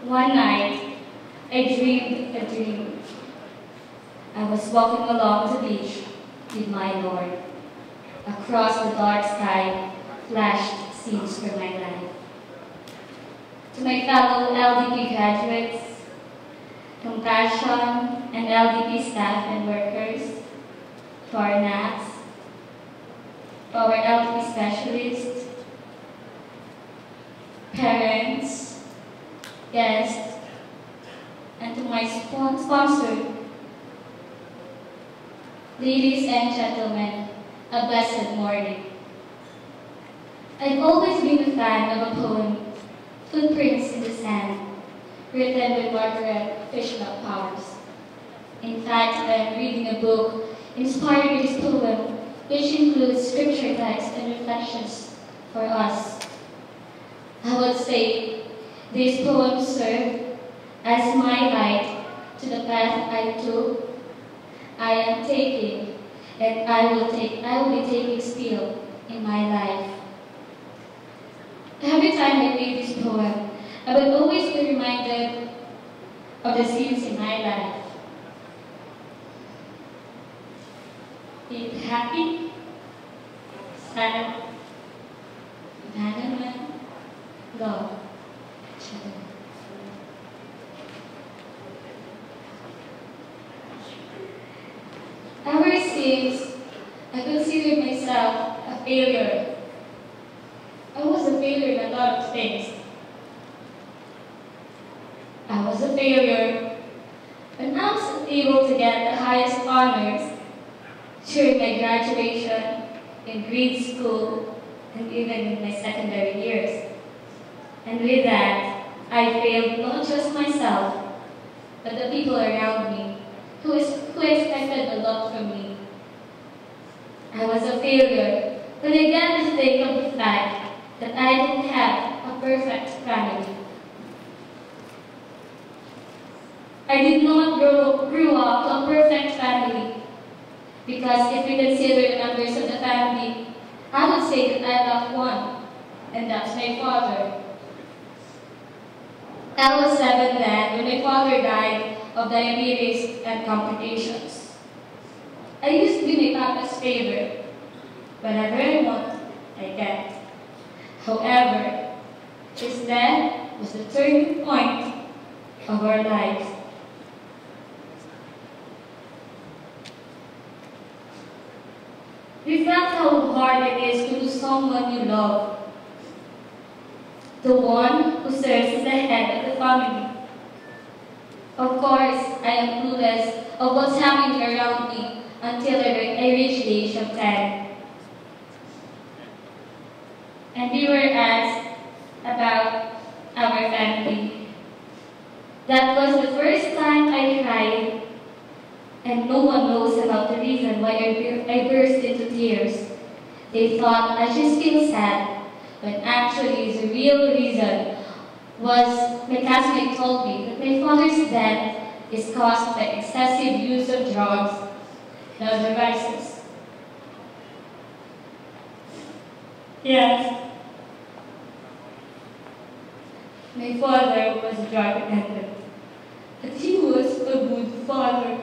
One night, I dreamed a dream. I was walking along the beach with my Lord. Across the dark sky flashed scenes from my life. To my fellow LDP graduates, Compassion and LDP staff and workers, to our NATs, to our LDP specialists, parents, guests, and to my sponsor, ladies and gentlemen, a blessed morning. I've always been a fan of a poem, Footprints in the Sand, written by Margaret Fishlock Powers. In fact, I am reading a book inspired by this poem, which includes scripture text and reflections for us. I would say these poems serve as my light to the path I am taking, and I will be taking still in my life. Every time I read this poem, I will always be reminded of the scenes in my life. Be it happy, sad, abandonment, love, each other. Ever since I considered myself a failure, I was a failure in a lot of things. I was a failure when I was able to get the highest honors during my graduation, in grade school, and even in my secondary years. And with that, I failed not just myself, but the people around me who expected a lot from me. I was a failure when I began to think of the fact that I didn't have a perfect family. I did not grow up to a perfect family, because if we consider the members of the family, I would say that I lack one, and that's my father. I was 7 then when my father died of diabetes and complications. I used to be my papa's favorite. Whenever I want, I get. However, his death was the turning point of our lives. We felt how hard it is to lose someone you love, the one who serves as the head of the family. Of course, I am clueless of what's happening around me until I reach the age of 10. And we were asked about our family. That was the first time I cried, and no one knows about the reason why I burst into tears. They thought I just feel sad, but actually the real reason was my classmate told me that my father's death is caused by excessive use of drugs and other vices. Yes, my father was drug dependent, but he was a good father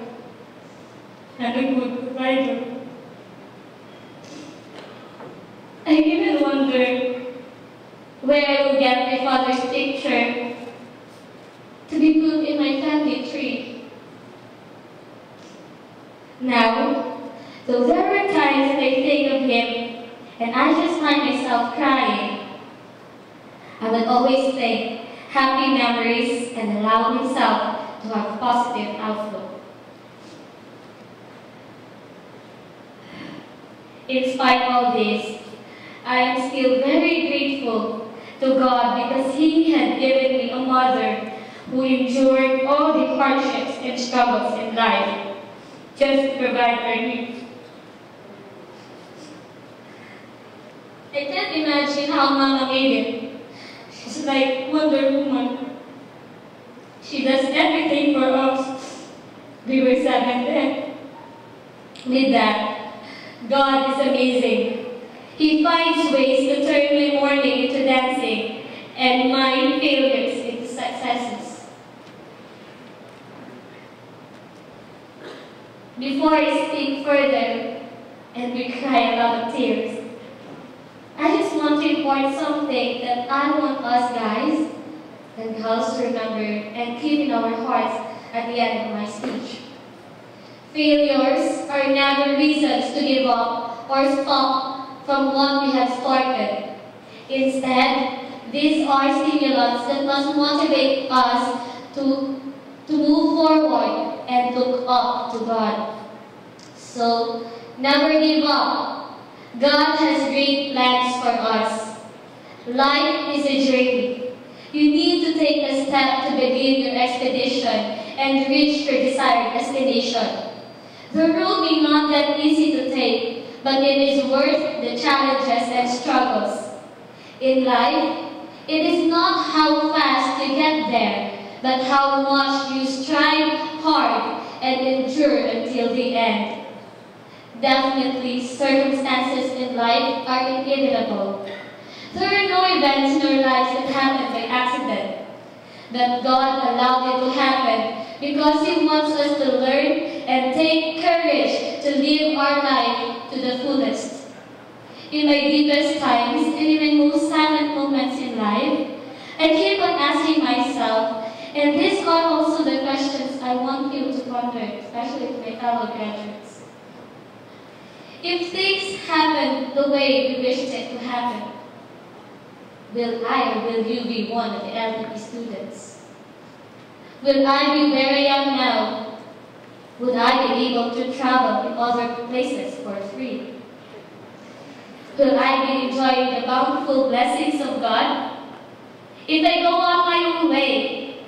and a good provider. I even wonder where I will get my father's picture to be put in my family tree. Now, though there were times that I think of him and I just find myself crying, I would always think happy memories and allow myself to have a positive outlook. In spite of this, I am still very grateful to God because He had given me a mother who endured all the hardships and struggles in life just to provide our needs. I can't imagine how Mama made it. She's like Wonder Woman. She does everything for us. We were 7 then. With that, God is amazing. He finds ways to turn my morning into dancing and my failures into successes. before I speak further and we cry a lot of tears, I just want to impart something that I want us guys and girls to remember and keep in our hearts at the end of my speech. Failures are never reasons to give up or stop from what we have started. Instead, these are stimulants that must motivate us to move forward and look up to God. So, never give up. God has great plans for us. Life is a journey. You need to take a step to begin your expedition and reach your desired destination. The road may not that easy to take, but it is worth the challenges and struggles. In life, it is not how fast you get there, but how much you strive hard and endure until the end. Definitely, circumstances in life are inevitable. There are no events in our lives that happen by accident. But God allowed it to happen because He wants us to learn and take courage to live our life to the fullest. In my deepest times and in my most silent moments in life, I keep on asking myself, and these are also the questions I want you to ponder, especially to my fellow graduates. If things happen the way we wished it to happen, will I or will you be one of the LDP students? Will I be where I am now? Would I be able to travel in other places for free? Will I be enjoying the bountiful blessings of God? If I go on my own way,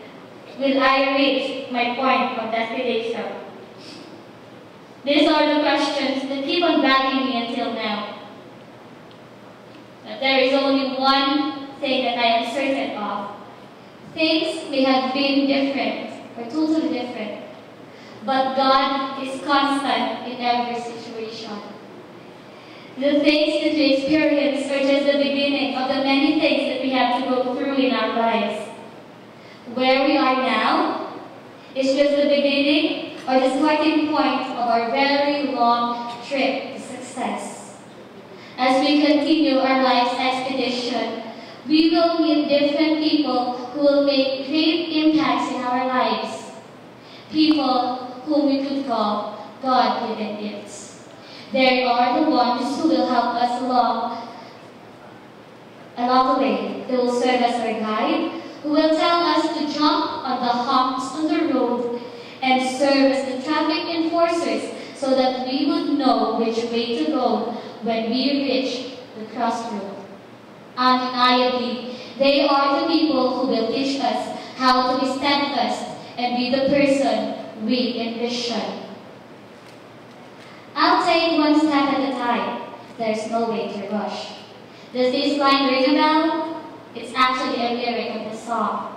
will I reach my point of destination? These are the questions that keep on bugging me until now. But there is only one thing that I am certain of. Things may have been different or totally different, but God is constant in every situation. The things that we experience are just the beginning of the many things that we have to go through in our lives. Where we are now is just the beginning or the starting point of our very long trip to success. As we continue our life's expedition, we will meet different people who will make great impacts in our lives. People whom we could call God-given gifts. They are the ones who will help us along the way. They will serve as our guide, who will tell us to jump on the humps on the road and serve as the traffic enforcers so that we would know which way to go when we reach the crossroad. Undeniably, they are the people who will teach us how to be steadfast and be the person we envision. I'll take one step at a time. There's no way to rush. Does this line ring a bell? It's actually a lyric of the song.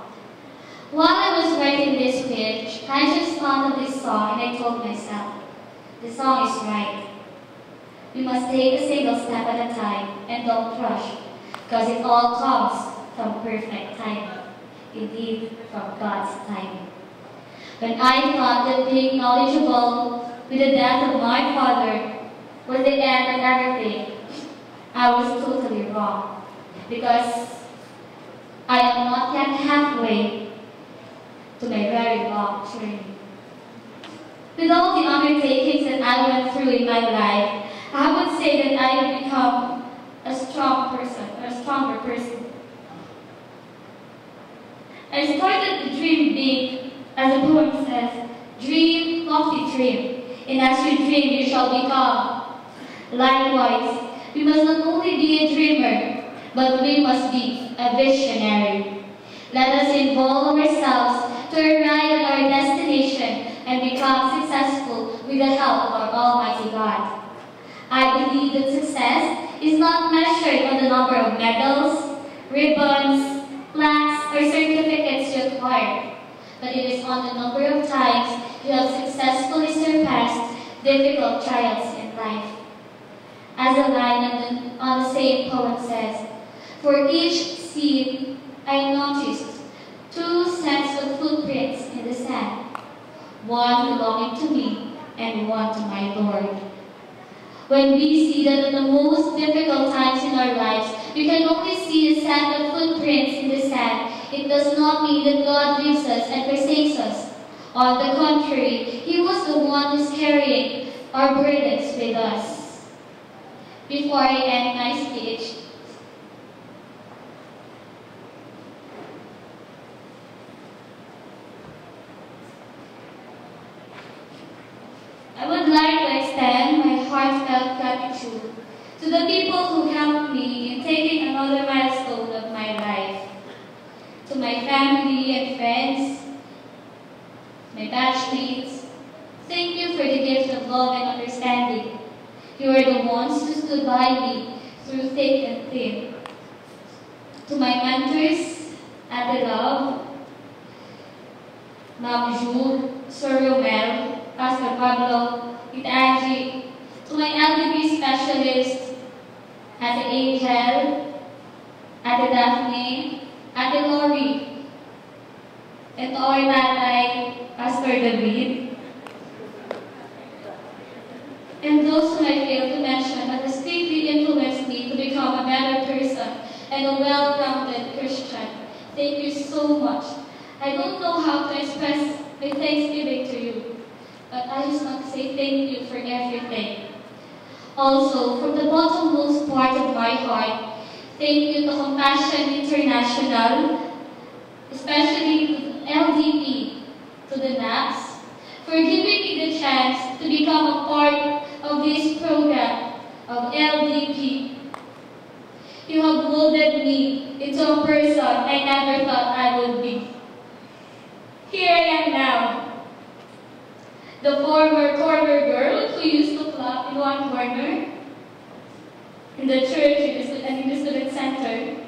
While I was writing this pitch, I just thought of this song and I told myself, the song is right. We must take a single step at a time and don't rush, because it all comes from perfect timing, indeed from God's timing. When I thought that being knowledgeable with the death of my father was the end of everything, I was totally wrong, because I am not yet halfway to my very long journey. With all the undertakings that I went through in my life, I would say that I have become a strong person, or a stronger person. I started to dream big, as the poem says, dream, lofty dream, and as you dream, you shall become. Likewise, we must not only be a dreamer, but we must be a visionary. Let us involve ourselves to arrive at our destination and become successful with the help of our Almighty God. I believe that success is not measured on the number of medals, ribbons, plaques, or certificates you acquire, but it is on the number of times you have successfully surpassed difficult trials in life. As a line on the same poem says, for each seed I noticed 2 sets of footprints in the sand, one belonging to me and one to my Lord. When we see that at the most difficult times in our lives, we can only see a set of footprints in the sand, it does not mean that God leaves us and forsakes us. On the contrary, He was the one who's carrying our burdens with us. Before I end my speech, I would like to extend my heartfelt gratitude to the people who helped me in taking another milestone of my life. To my family and friends, my batchmates, thank you for the gift of love and understanding. You are the ones who stood by me through thick and thin. To my mentors, Ate Love, Ma'am Jules, Sir Romel, Pastor Pablo, Tita Angie, to my LDB specialist, Ate Angel, Ate Daphne, Ate Lori, and to our tatay, Pastor David, and those whom I failed to mention that has greatly influenced me to become a better person and a well-rounded Christian. Thank you so much. I don't know how to express my thanksgiving to you, but I just want to say thank you for everything. Also, from the bottommost part of my heart, thank you to Compassion International, especially to the LDP, to the NAPS, for giving me the chance to become a part of this program of LDP. You have molded me into a person I never thought I would be. Here I am now, the former corner girl who used to clap in one corner in the church and in the student center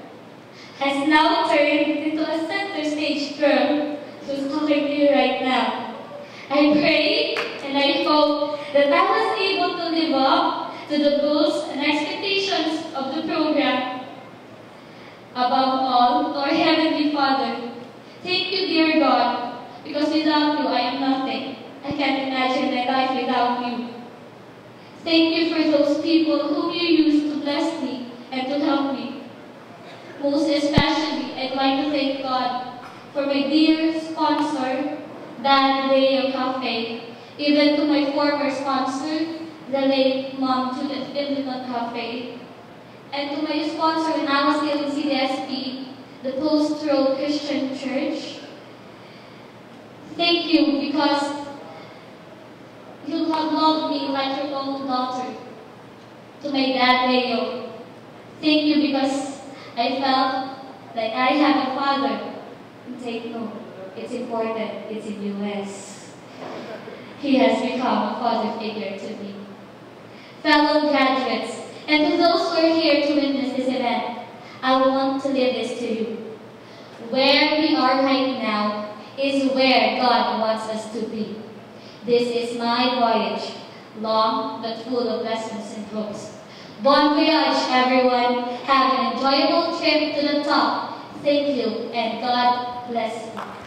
has now turned into a center stage girl who's talking to you right now. I pray and I hope that I was able to live up to the goals and expectations of the program. Above all, to our Heavenly Father, thank you, dear God, because without you I am nothing. I can't imagine my life without you. Thank you for those people whom you used to bless me and to help me. Most especially, I'd like to thank God for my dear sponsor, Dad Leo Cafe, even to my former sponsor, the late Mom Judith Findinot Cafe, and to my sponsor when I was still in CDSP, the Post Road Christian Church. Thank you because you have loved me like your own daughter. To my dad, Leo, thank you because I felt like I have a father. Take note, it's important, it's in US. He has become a father figure to me. Fellow graduates, and to those who are here to witness this event, I want to leave this to you. Where we are right now is where God wants us to be. This is my voyage, long but full of lessons and hopes. Bon voyage, everyone. Have an enjoyable trip to the top. Thank you, and God bless you.